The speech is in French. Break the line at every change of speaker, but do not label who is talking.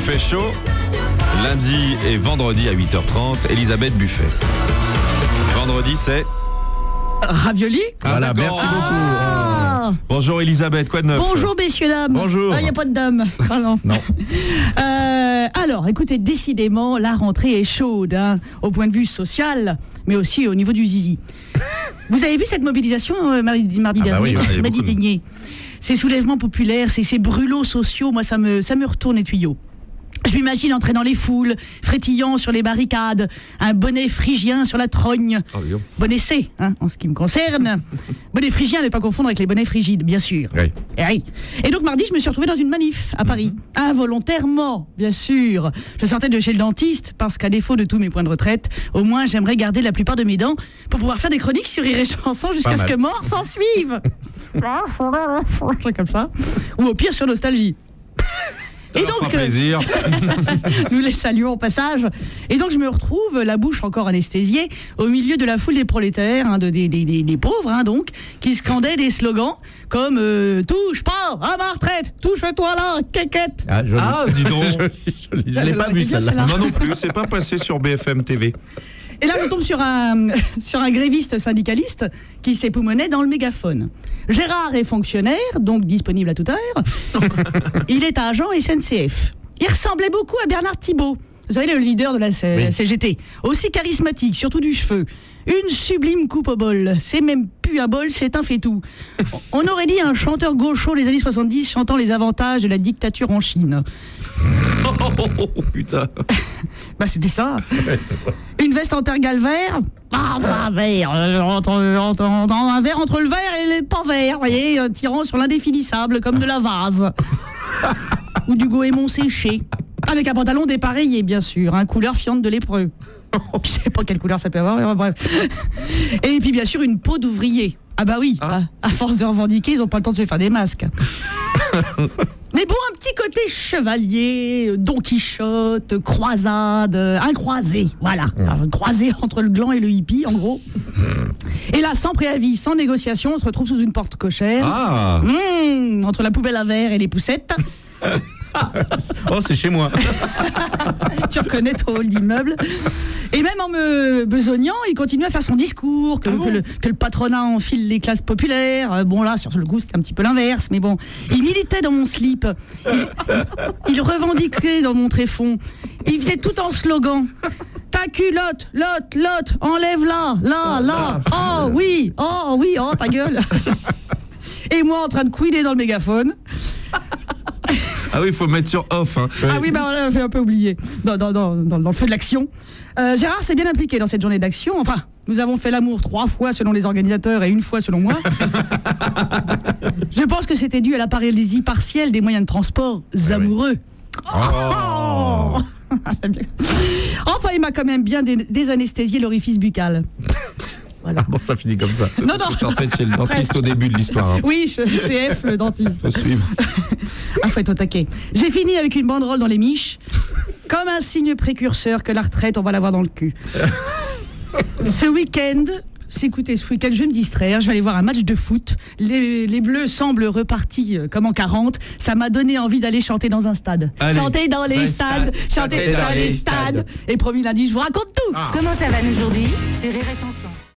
fait chaud. Lundi et vendredi à 8h30, Elisabeth Buffet. Vendredi, c'est...
Ravioli.
Voilà,
d'accord.
merci beaucoup.
Bonjour Elisabeth, quoi de neuf?
Bonjour messieurs, dames.
Bonjour.
Il n'y a pas de dames. Pardon.
Non.
Alors, écoutez, décidément, la rentrée est chaude, hein, au point de vue social, mais aussi au niveau du zizi. Vous avez vu cette mobilisation mardi dernier,
oui, il y a
mardi
beaucoup de-
dernier. Ces soulèvements populaires, ces brûlots sociaux, moi ça me retourne les tuyaux. Je m'imagine entrer dans les foules, frétillant sur les barricades, un bonnet phrygien sur la trogne.
Oh, dis donc.
Bonnet C, hein, en ce qui me concerne. Bonnet phrygien, ne pas confondre avec les bonnets frigides, bien sûr.
Oui.
Et, oui. Et donc mardi, je me suis retrouvée dans une manif à Paris. Involontairement, bien sûr. Je sortais de chez le dentiste parce qu'à défaut de tous mes points de retraite, au moins j'aimerais garder la plupart de mes dents pour pouvoir faire des chroniques sur Rire et Chanson jusqu'à
Pas
ce
mal.
que mort s'en suive. Un truc comme ça. Ou au pire sur Nostalgie.
Ça leur fera plaisir.
Nous les saluons au passage. Et donc je me retrouve, la bouche encore anesthésiée, au milieu de la foule des prolétaires, hein, des pauvres, hein, donc, qui scandaient des slogans comme touche pas à ma retraite, touche-toi là, quéquette.
Ah, joli.
Ah, dis donc.
Je l'ai pas vu celle-là.
Moi non plus, c'est pas passé sur BFM TV.
Et là, je tombe sur un gréviste syndicaliste qui s'époumonait dans le mégaphone. Gérard est fonctionnaire, donc disponible à toute heure. Il est agent SNCF. Il ressemblait beaucoup à Bernard Thibault. Vous savez, le leader de la CGT. Aussi charismatique, surtout du cheveu. Une sublime coupe au bol. C'est même plus un bol, c'est un fait-tout. On aurait dit un chanteur gaucho des années 70 chantant les avantages de la dictature en Chine.
Oh putain.
Bah c'était ça. Une veste en tergal vert. Ah, enfin vert. Un verre entre le vert et le pas vert. Vous voyez, tirant sur l'indéfinissable comme de la vase. Ou du goémon séché. Avec un pantalon dépareillé, bien sûr. Couleur fiente de lépreux. Je sais pas quelle couleur ça peut avoir, mais bref. Et puis bien sûr une peau d'ouvrier. Ah bah oui, à force de revendiquer, ils ont pas le temps de se faire des masques. Mais bon, un petit côté chevalier, Don Quichotte, croisade, un croisé, voilà. Un croisé entre le gland et le hippie, en gros. Et là, sans préavis, sans négociation, on se retrouve sous une porte cochère.
Ah.
Entre la poubelle à verre et les poussettes.
Oh, c'est chez moi.
Tu reconnais ton hall d'immeuble. Et même en me besognant, il continue à faire son discours, que le patronat enfile les classes populaires. Bon là, sur le coup, c'était un petit peu l'inverse, mais bon. Il militait dans mon slip. Il revendiquait dans mon tréfonds. Il faisait tout en slogan. Ta culotte, l'autre, enlève-la, là. Oh oui, oh ta gueule. Et moi en train de couiner dans le mégaphone.
Ah oui, il faut mettre sur off. Hein.
Ah oui, bah on l'a fait un peu oublier dans le feu de l'action. Gérard s'est bien impliqué dans cette journée d'action. Enfin, nous avons fait l'amour 3 fois selon les organisateurs et 1 fois selon moi. Je pense que c'était dû à la paralysie partielle des moyens de transport amoureux. Oh. Enfin, il m'a quand même bien désanesthésié l'orifice buccal. Voilà.
Bon, ça finit comme ça.
Non.
Je sortais de chez le dentiste au début de l'histoire. Hein.
Oui, CF, le dentiste.
Faut suivre.
Ah, faut être au taquet. J'ai fini avec une banderole dans les miches, comme un signe précurseur que la retraite, on va l'avoir dans le cul. Ce week-end, je vais me distraire, je vais aller voir un match de foot. Les Bleus semblent repartis comme en 40. Ça m'a donné envie d'aller chanter dans un stade.
Allez,
Chanter dans les stades, chanter dans les stades. Et promis lundi, je vous raconte tout.
Comment ça va aujourd'hui? C'est Rire et Chanson.